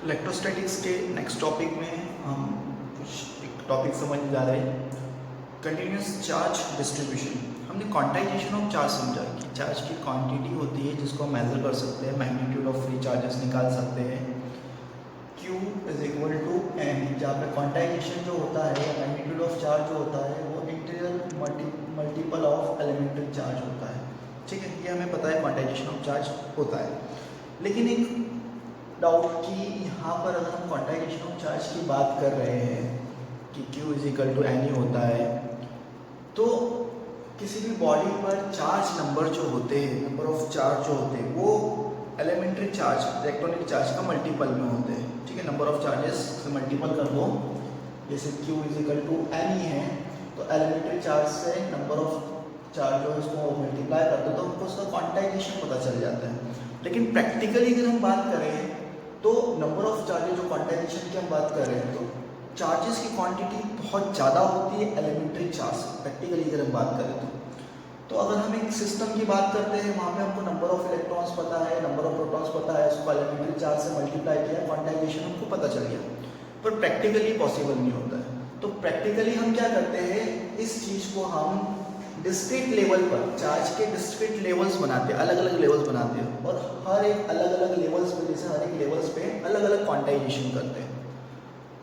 Electrostatics के next topic में हम कुछ एक टॉपिक समझने जा रहे हैं, कंटिन्यूस चार्ज डिस्ट्रीब्यूशन। हमने क्वांटाइजेशन ऑफ चार्ज समझा कि चार्ज की क्वांटिटी होती है जिसको हम मेजर कर सकते हैं, मैग्नीट्यूड ऑफ फ्री चार्जेस निकाल सकते हैं। Q is equal to n, जहाँ पे क्वांटाइजेशन जो होता है या मैग्नीट्यूड ऑफ चार्ज जो होता है वो integral multiple of elementary charge होता है। ठीक है, ये हमें पता है क्वांटाइजेशन ऑफ चार्ज होता है। लेकिन एक डाउट कि यहाँ पर अगर हम क्वांटाइजेशन ऑफ चार्ज की बात कर रहे हैं कि Q is equal to n ही होता है, तो किसी भी बॉडी पर चार्ज नंबर जो होते हैं, नंबर ऑफ चार्ज जो होते हैं वो एलिमेंट्री चार्ज, इलेक्ट्रॉनिक चार्ज का मल्टीपल में होते हैं। ठीक है, नंबर ऑफ चार्जेस से मल्टीपल कर दो, जैसे Q is equal to n ही है तो एलिमेंट्री चार्ज से नंबर ऑफ चार्ज जो है उसको मल्टीप्लाई कर दो तो हमको उसका क्वांटाइजेशन पता चल जाता है। लेकिन प्रैक्टिकली अगर हम बात करें तो नंबर ऑफ चार्जेस जो क्वांटाइजेशन की हम बात कर रहे हैं तो चार्जेस की क्वांटिटी बहुत ज़्यादा होती है एलिमेंट्री चार्ज से। प्रैक्टिकली अगर हम बात करें तो अगर हम एक सिस्टम की बात करते हैं वहाँ पे हमको नंबर ऑफ इलेक्ट्रॉन्स पता है, नंबर ऑफ प्रोटॉन्स पता है, उसको एलिमेंट्री चार्ज से मल्टीप्लाई किया, क्वांटाइजेशन हमको पता चल गया, पर प्रैक्टिकली पॉसिबल नहीं होता है। तो प्रैक्टिकली हम क्या करते हैं, इस चीज़ को हम डिस्क्रीट लेवल पर चार्ज के डिस्क्रीट लेवल्स बनाते हैं, अलग अलग लेवल्स बनाते हैं और हर एक अलग अलग लेवल्स पे, जैसे हर एक लेवल्स पे अलग अलग क्वांटाइजेशन करते हैं,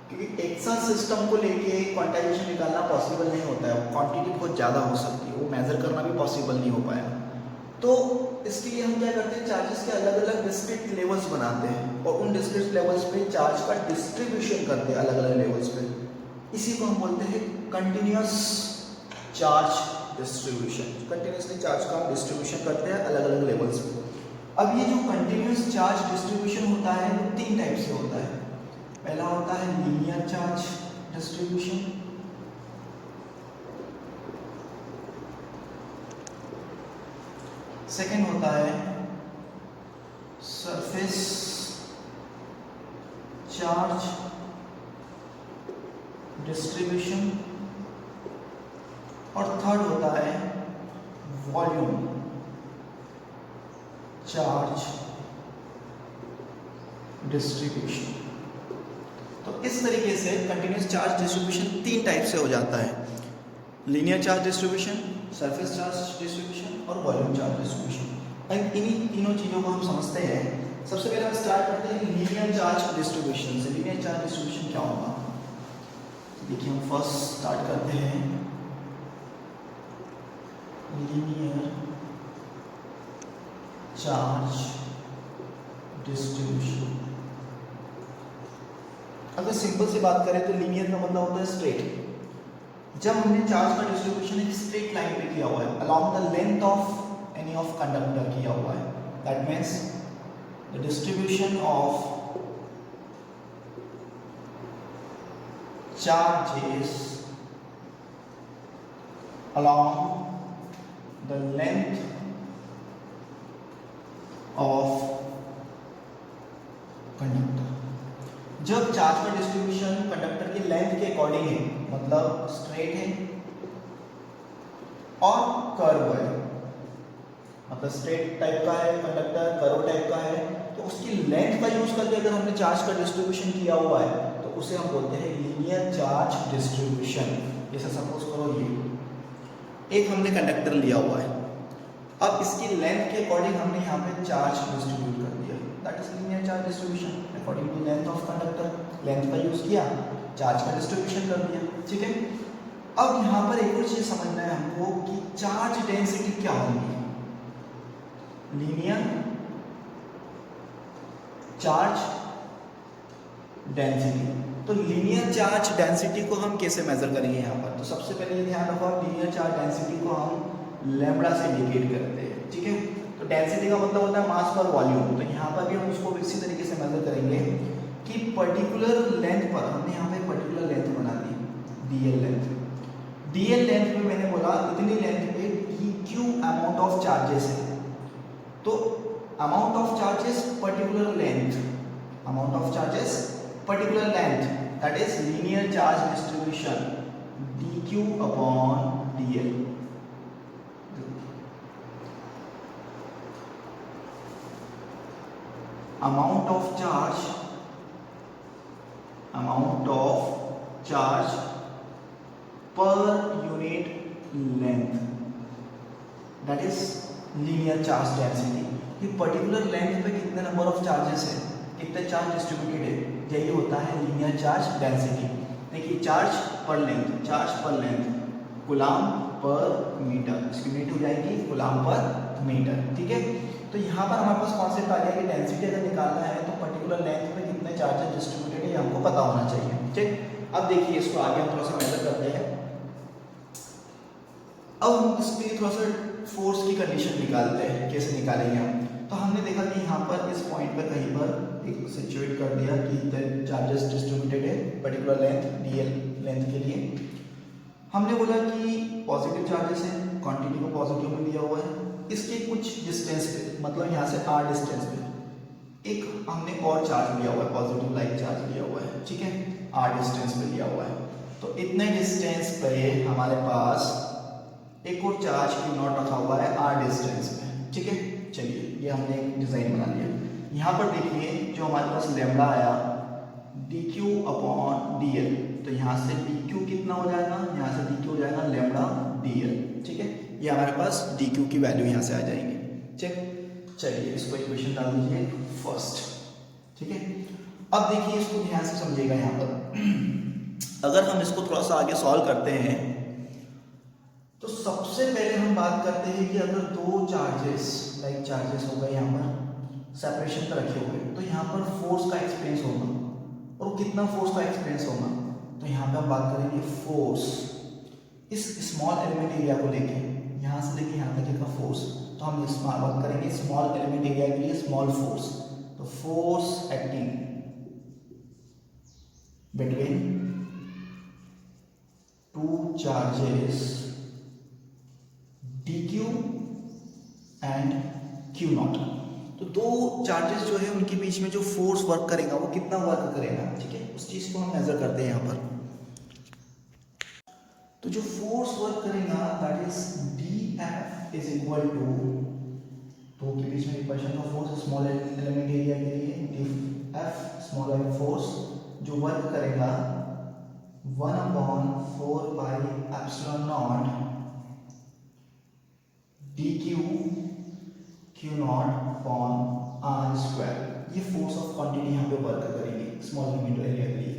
क्योंकि एक साथ सिस्टम को लेके क्वांटाइजेशन निकालना पॉसिबल नहीं होता है, क्वांटिटी बहुत ज़्यादा हो सकती है, वो मेजर करना भी पॉसिबल नहीं हो पाया। तो इसके लिए हम क्या करते हैं, चार्जेस के अलग अलग डिस्क्रीट लेवल्स बनाते हैं और उन डिस्क्रीट लेवल्स पे चार्ज का डिस्ट्रीब्यूशन करते हैं अलग अलग लेवल्स पे। इसी को हम बोलते हैं continuous charge distribution. Continuously charge का हम डिस्ट्रीब्यूशन करते हैं अलग अलग लेवल्स पे। अब ये जो कंटिन्यूस चार्ज डिस्ट्रीब्यूशन होता है वो तीन टाइप से होता है। पहला होता है लीनियर चार्ज डिस्ट्रीब्यूशन, सेकेंड होता है सरफेस चार्ज डिस्ट्रीब्यूशन और थर्ड होता है वॉल्यूम चार्ज डिस्ट्रीब्यूशन। तो इस तरीके से कंटिन्यूस चार्ज डिस्ट्रीब्यूशन तीन टाइप से हो जाता है, linear charge distribution, surface charge distribution और वॉल्यूम चार्ज डिस्ट्रीब्यूशन। इन्हीं तीनों चीज़ों को हम समझते हैं। सबसे पहले हम स्टार्ट करते हैं लीनियर चार्ज डिस्ट्रीब्यूशन से। लीनियर चार्ज डिस्ट्रीब्यूशन क्या होगा, देखिए हम फर्स्ट स्टार्ट करते हैं लीनियर चार्ज डिस्ट्रीब्यूशन। अगर सिंपल से बात करें तो लीनियर का मतलब होता है स्ट्रेट। जब हमने चार्ज का डिस्ट्रीब्यूशन एक स्ट्रेट लाइन पे किया हुआ है, along the length of any of conductor किया हुआ है, that means the distribution of charges along the length of conductor. जब चार्ज का डिस्ट्रीब्यूशन कंडक्टर की लेंथ के अकॉर्डिंग है, मतलब स्ट्रेट है और कर्व है, मतलब स्ट्रेट टाइप का है कंडक्टर, कर्व टाइप का है, तो उसकी लेंथ का यूज करके अगर हमने चार्ज का डिस्ट्रीब्यूशन किया हुआ है तो उसे हम बोलते हैं लीनियर चार्ज डिस्ट्रीब्यूशन। जैसे सपोज करो ये एक हमने कंडक्टर लिया हुआ है, अब इसकी लेंथ के अकॉर्डिंग हमने यहाँ पे चार्ज डिस्ट्रीब्यूट कर दिया, that is linear charge distribution according to length of conductor. Length का यूज किया, चार्ज का डिस्ट्रीब्यूशन कर दिया। ठीक है, अब यहाँ पर एक और चीज समझना है हमको कि चार्ज डेंसिटी क्या होगी। लीनियर चार्ज डेंसिटी, तो लीनियर चार्ज डेंसिटी को हम कैसे मेजर करेंगे यहाँ पर, तो सबसे पहले ये ध्यान रखो, लीनियर चार्ज डेंसिटी को हम लैम्बडा से इंडिकेट करते हैं। ठीक है, तो डेंसिटी का मतलब होता है मास पर वॉल्यूम, तो यहाँ पर भी हम उसको इसी तरीके से मेजर करेंगे कि पर्टिकुलर लेंथ पर, हमने यहाँ पे पर्टिकुलर लेंथ बना दी dl लेंथ। dl लेंथ में मैंने बोला इतनी लेंथ पे dq अमाउंट ऑफ चार्जेस है, तो amount of charges particular length, amount of charges particular length, that is linear charge distribution dq upon dl। amount of charge amount of charge per unit length, that is linear charge density। कि particular length पे कितने number of charges है, कितने charge distributed है, यही होता है linear charge density. देखिए चार्ज पर लेंथ कूलाम पर मीटर, इसकी यूनिट हो जाएगी कूलाम पर मीटर, ठीक है। तो यहाँ पर हमारे पास कॉन्सेप्ट आ गया कि डेंसिटी अगर निकालना है तो पर्टिकुलर लेंथ पे कितने चार्जेस डिस्ट्रीब्यूटेड है ये हमको पता होना चाहिए, ठीक। अब देखिए इसको आगे हम थोड़ा सा मेजर करते हैं। अब हम इसके थोड़ा सा फोर्स की कंडीशन निकालते हैं, कैसे निकालेंगे हम। तो हमने देखा कि यहाँ पर इस पॉइंट पर कहीं पर एक सिचुएट कर दिया कि इतने चार्जेस डिस्ट्रीब्यूटेड है पर्टिकुलर लेंथ डीएल लेंथ के लिए। हमने बोला कि पॉजिटिव चार्जेस है, क्वांटिटी को पॉजिटिव में लिया हुआ है, इसके कुछ डिस्टेंस पे, मतलब यहाँ से आर डिस्टेंस पे एक हमने और चार्ज लिया हुआ है, पॉजिटिव लाइक चार्ज लिया हुआ है, ठीक है, आर डिस्टेंस पे लिया हुआ है। तो इतने डिस्टेंस पे हमारे पास एक और चार्ज क्यू नॉट रखा हुआ है आर डिस्टेंस पे, ठीक है। चलिए ये हमने एक डिजाइन बना लिया। यहाँ पर देखिए जो हमारे पास लैम्डा आया D q upon D L, तो यहाँ से डी क्यू कितना हो जाएगा, यहाँ से डी क्यू हो जाएगा लैम्डा डी एल, ठीक है। ये हमारे पास डी क्यू की वैल्यू यहाँ से आ जाएंगे, ठीक। चलिए इसको इक्वेशन डाल दीजिए फर्स्ट, ठीक है। अब देखिए इसको ध्यान से समझिएगा। यहाँ पर अगर हम इसको थोड़ा सा आगे सॉल्व करते हैं तो सबसे पहले हम बात करते हैं कि अगर दो चार्जेस लाइक चार्जेस हो गए यहाँ पर सेपरेशन पर रखे हुए, तो यहाँ पर फोर्स का एक्सपीरियंस होगा, और कितना फोर्स का एक्सपीरियंस होगा, तो यहाँ पे हम बात करेंगे फोर्स इस स्मॉल एलिमेंट एरिया को लेके, यहाँ से लेके यहाँ तक का फोर्स। तो हम इस बात करेंगे स्मॉल एलिमेंट एरिया के लिए स्मॉल फोर्स, तो force acting between two charges dq and q not. तो दो चार्जेस जो है उनके बीच में जो फोर्स वर्क करेगा वो कितना वर्क करेगा, ठीक है, उस चीज को हम मेजर करते हैं यहाँ पर। तो जो फोर्स वर्क करेगा that is dF is equal to, दो के बीच में रिपल्शन का फोर्स स्मॉल एलिमेंट एरिया के लिए dF स्मॉल एलिमेंट फोर्स जो वर्क करेगा 1/4 pi epsilon naught dq q naught upon r square. ये फोर्स ऑफ क्वांटिटी यहाँ पे वर्क करेगी स्मॉल एलिमेंट एरिया के लिए,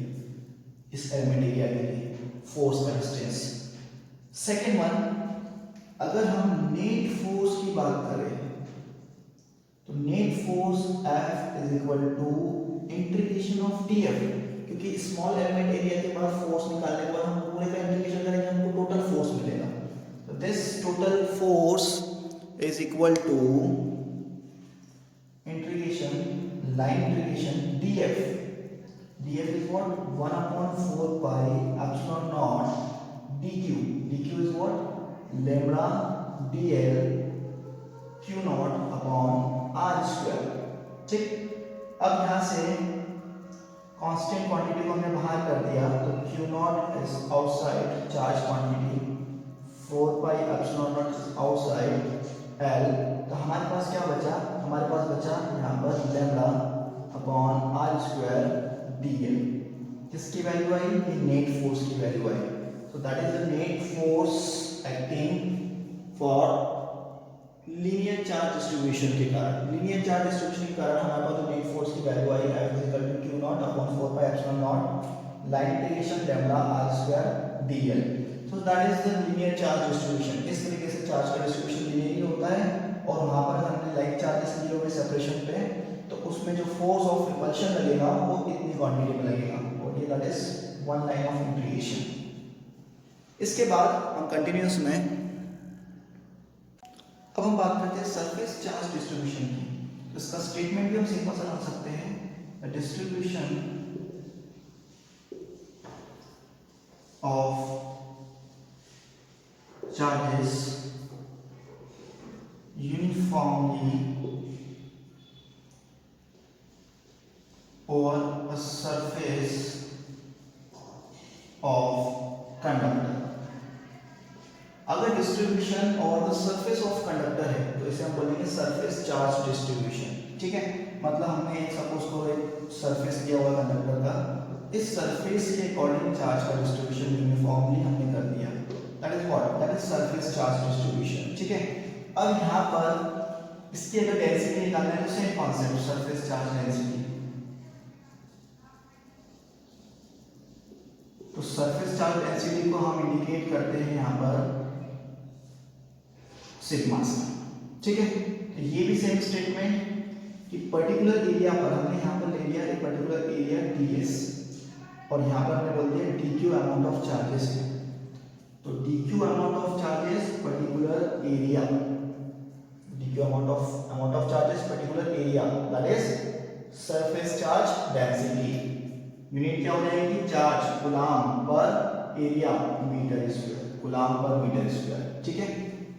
इस एलिमेंट एरिया के लिए फोर्स का डिस्टेंस। सेकेंड वन, अगर हम नेट फोर्स की बात करें तो net force F is equal to integration of dF, क्योंकि स्मॉल एलिमेंट एरिया के बाद फोर्स निकालने के बाद हम पूरे का इंटीग्रेशन करेंगे, हमको टोटल फोर्स मिलेगा। So this total force is equal to line integration dF. dF is what? 1/4 pi epsilon naught dq. dq is what? Lambda dl q naught upon r square, ठीक। अब यहाँ से कांस्टेंट क्वांटिटी को हमने बाहर कर दिया, तो q naught is outside charge quantity, 4 pi epsilon not outside L, तो हमारे पास क्या बचा, हमारे पास बचा यहाँ पर lambda upon r square dl। किसकी वैल्यू आई, ये नेट फोर्स की value I. So that is the net force acting for linear charge distribution के कारण। लीनियर चार्ज डिस्ट्रीब्यूशन के कारण हमारे पास जो नेट फोर्स की वैल्यू आई F is equal to q naught upon 4 pi epsilon naught line integration lambda r square dl। So that is the linear charge distribution। इस तरीके से चार्ज का डिस्ट्रीब्यूशन लीनियरली होता है, और वहाँ पर हमने लाइक चार्जेस लिए हुए सेपरेशन पे, तो उसमें जो फोर्स ऑफ रिपल्शन लगेगा वो इतनी क्वांटिटी में लगेगा, और ये that is one line of integration. इसके बाद हम कंटिन्यूस में अब हम बात करते हैं सरफेस चार्ज डिस्ट्रीब्यूशन की। तो इसका स्टेटमेंट भी हम सिंपल सा रख सकते हैं, the distribution of charges uniformly over a surface of conductor। अगर डिस्ट्रीब्यूशन और द सरफेस ऑफ कंडक्टर है तो इसे हम बोलेंगे सरफेस चार्ज डिस्ट्रीब्यूशन, ठीक है। मतलब हमने सपोज को एक सरफेस दिया हुआ कंडक्टर का, इस सरफेस के अकॉर्डिंग चार्ज का डिस्ट्रीब्यूशन यूनिफॉर्मली हमने कर दिया, that is what, that is surface charge distribution. ठीक है, अब यहाँ पर इसकी अगर डेंसिटी निकालना है तो same concept, surface charge density. तो सरफेस चार्ज डेंसिटी को हम इंडिकेट करते हैं यहाँ पर सिग्मा से। ठीक है, तो ये भी सेम स्टेटमेंट कि पर्टिकुलर एरिया पर हमने यहाँ पर ले लिया एक पर्टिकुलर एरिया ds और यहाँ पर हमने बोल दिया dq अमाउंट ऑफ चार्जेस है। तो dq amount of charges particular area, dq amount of charges particular area, that is surface charge density. Unit क्या हो जाएगी, चार्ज कूलाम पर एरिया मीटर स्क्वायर, कूलाम पर मीटर स्क्वायर। ठीक है,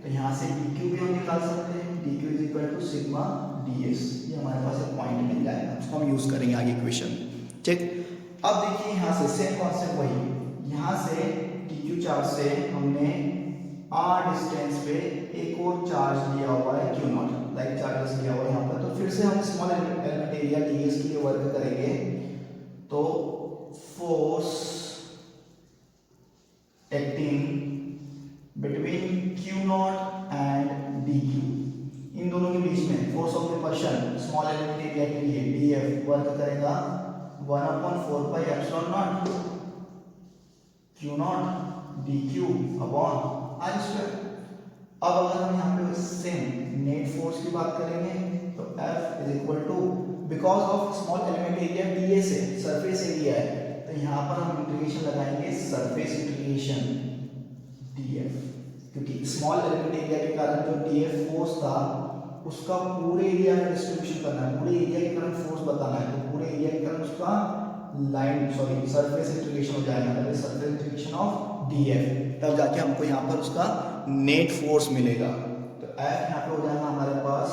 तो यहाँ से dq भी हम निकाल सकते हैं, dq is equal to sigma ds। ये हमारे पास एक पॉइंट मिल जाएगा, उसको हम यूज करेंगे आगे क्वेश्चन। ठीक, अब देखिए यहाँ से सेम कॉन्सेप्ट वही, यहाँ से dq चार्ज से हमने r डिस्टेंस पे एक और चार्ज लिया हुआ है q नॉट, लाइक चार्जेस लिया हुआ है यहाँ पर। तो फिर से हम स्मॉल एलिमेंट एरिया ds के लिए वर्क करेंगे। तो force acting between q not and dq, इन दोनों के बीच में force of repulsion small element area के लिए df वर्क करेगा 1/4 pi epsilon not q not dq upon r square. अब अगर हम यहाँ पे सेम नेट फोर्स की बात करेंगे तो F is equal to, because of small element area ds है, सरफेस एरिया है, तो यहाँ पर हम इंटीग्रेशन लगाएंगे सरफेस इंटीग्रेशन df, क्योंकि स्मॉल एलिमेंट एरिया के कारण जो df फोर्स था उसका पूरे एरिया में डिस्ट्रीब्यूशन करना है, पूरे एरिया के कारण फोर्स बताना है। तो पूरे एरिया के कारण उसका लाइन सरफेस इंटीग्रेशन हो जाएगा, that is surface integration of df, तब जाके हमको यहाँ पर उसका नेट फोर्स मिलेगा। तो F यहाँ पे हो जाएगा हमारे पास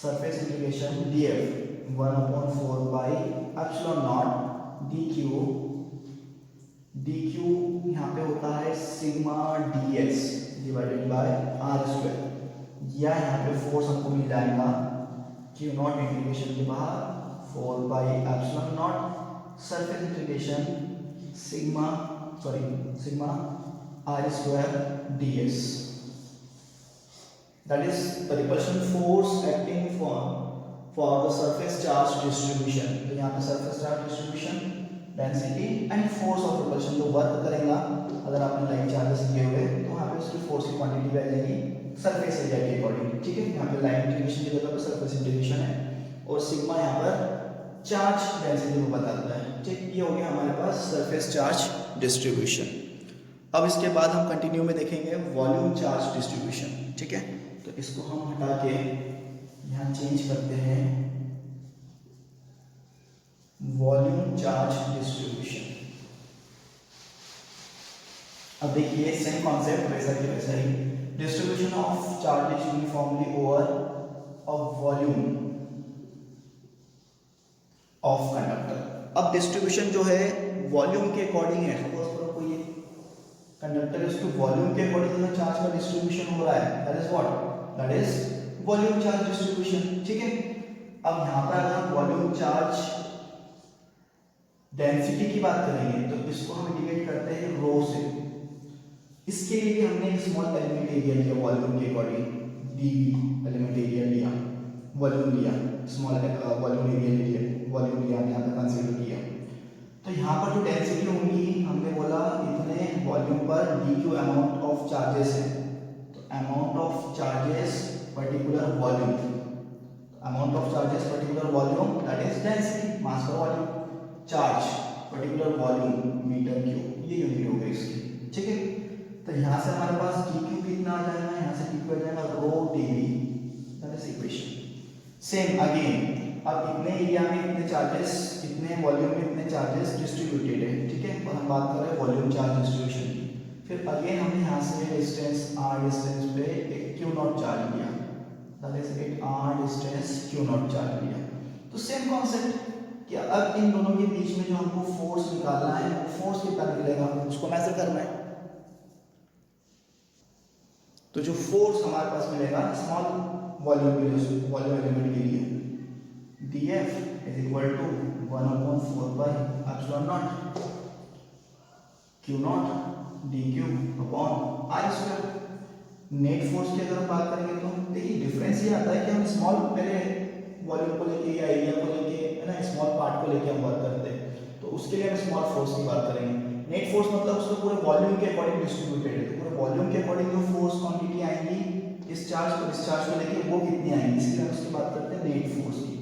surface integration df 1/4 pi epsilon naught dq यहाँ पे होता है sigma ds divided by r square, या यहाँ पे फोर्स हमको मिल जाएगा q नॉट इंटीग्रेशन के बाहर 4 pi epsilon not surface integration sigma r square ds, that is the repulsion force acting for the surface charge distribution। तो यहाँ पे surface charge distribution, density and force of repulsion जो work करेगा, अगर आपने line charges लिए हुए तो यहाँ पे उसकी फोर्स की क्वांटिटी आ जाएगी सरफेस एरिया के अकॉर्डिंग। ठीक है, यहाँ पे लाइन इंटीग्रेशन की जगह पे सरफेस इंटीग्रेशन है और सिग्मा यहाँ पर चार्ज डेंसिटी को बताता है। ठीक, ये हो गया हमारे पास सरफेस चार्ज डिस्ट्रीब्यूशन। अब इसके बाद हम कंटिन्यू में देखेंगे वॉल्यूम चार्ज डिस्ट्रीब्यूशन। ठीक है, तो इसको हम हटा के यहाँ चेंज करते हैं वॉल्यूम चार्ज डिस्ट्रीब्यूशन। अब देखिए सेम कॉन्सेप्ट वैसा ही distribution of charges uniformly over a volume of conductor. अब डिस्ट्रीब्यूशन जो है वॉल्यूम के अकॉर्डिंग है, सपोज करो कोई कंडक्टर है, उसके वॉल्यूम के अकॉर्डिंग चार्ज का डिस्ट्रीब्यूशन हो रहा है, that is what, that is volume charge distribution. ठीक है, अब यहाँ पर अगर वॉल्यूम चार्ज डेंसिटी की बात करेंगे तो इसको हम इंडिकेट करते हैं रो से। इसके लिए भी हमने एक स्मॉल एलिमेंट एरिया लिया वॉल्यूम के अकॉर्डिंग, dv एलिमेंट एरिया लिया, वॉल्यूम लिया, स्मॉल वॉल्यूम एरिया लिया, वॉल्यूम लिया, यहाँ पे कंसीडर किया। तो यहाँ पर जो डेंसिटी होंगी हमने बोला इतने वॉल्यूम पर dq अमाउंट ऑफ चार्जेस है, तो amount of charges particular volume, amount of charges particular volume that is density, mass per volume, charge particular volume meter cube, ये यूनिट हो गई इसकी। ठीक है, तो यहाँ से हमारे पास dq कितना आ जाएगा, यहाँ से dq आ जाएगा रो dv, that is equation. Same again, अब इतने एरिया में इतने चार्जेस, इतने वॉल्यूम में इतने चार्जेस डिस्ट्रीब्यूटेड है। ठीक है, और हम बात कर रहे हैं वॉल्यूम चार्ज डिस्ट्रीब्यूशन की। फिर अगेन हमने यहाँ से डिस्टेंस r डिस्टेंस पे एक q नॉट चार्ज लिया, दैट इज एक r distance q not charge लिया। तो सेम कॉन्सेप्ट कि अब इन दोनों के बीच में जो हमको फोर्स निकालना है, फोर्स कितना निकलेगा उसको मेजर करना है। तो जो फोर्स हमारे पास मिलेगा स्मॉल वॉल्यूम के लिए, वॉल्यूम एलिमेंट के लिए, df is equal to 1/4πε0 Q naught d q upon r square. Net force की अगर हम बात करेंगे तो देखिए डिफरेंस ये आता है कि हम स्मॉल पहले वॉल्यूम को लेके या एरिया को लेके है ना स्मॉल पार्ट को लेके हम वर्क करते हैं, तो उसके लिए हम स्मॉल फोर्स की बात करेंगे। नेट फोर्स मतलब उसको पूरे वॉल्यूम के अकॉर्डिंग डिस्ट्रीब्यूटेड है, तो पूरे वॉल्यूम के अकॉर्डिंग जो फोर्स क्वांटिटी आएंगी इस चार्ज को डिस्चार्ज को लेके वो कितनी आएंगी, इसलिए हम उसकी बात करते हैं नेट फोर्स की।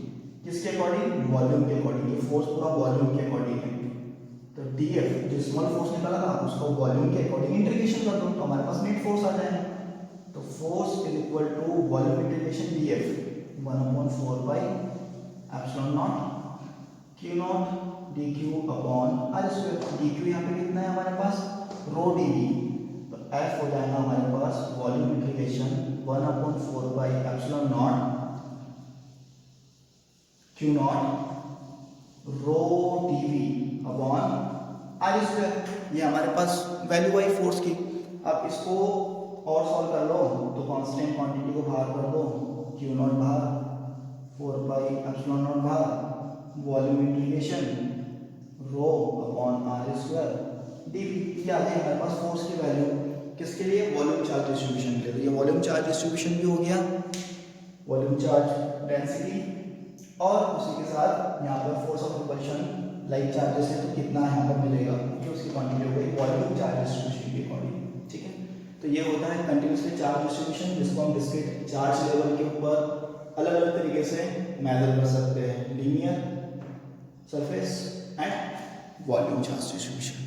किसके अकॉर्डिंग? वॉल्यूम के अकॉर्डिंग। ये फोर्स पूरा वॉल्यूम के अकॉर्डिंग है, तो डीएफ जो स्मॉल फोर्स निकाला था उसको वॉल्यूम के अकॉर्डिंग इंटीग्रेशन कर दो तो हमारे पास नेट फोर्स आ जाएगा। तो force is equal to volume integration df 1/4πε0 Q naught d q upon r square. D q यहाँ पे कितना है हमारे पास? रो डी वी, तो एफ हो जाएगा हमारे पास volume integration 1/4πε0 Q naught rho d v upon r square. ये हमारे पास वैल्यू आई फोर्स की। अब इसको और सॉल्व कर लो तो कांस्टेंट क्वांटिटी को बाहर कर दो, Q नॉट बाहर 4πε0 बाहर volume integration rho upon r square dv. ये आ गई हमारे पास फोर्स की वैल्यू किसके लिए? वॉल्यूम चार्ज डिस्ट्रीब्यूशन के लिए। तो ये वॉल्यूम चार्ज डिस्ट्रीब्यूशन भी हो गया, वॉल्यूम चार्ज डेंसिटी, और उसी के साथ यहाँ पर force of repulsion like charges है तो कितना यहाँ पर मिलेगा, ये उसकी क्वांटिटी हो गई वॉल्यूम चार्ज डिस्ट्रीब्यूशन के अकॉर्डिंग। ठीक है, तो ये होता है कंटिन्यूसली चार्ज डिस्ट्रीब्यूशन, जिसको हम डिस्क्रीट चार्ज लेवल के ऊपर अलग अलग तरीके से मेजर कर सकते हैं, linear, surface and volume charge distribution.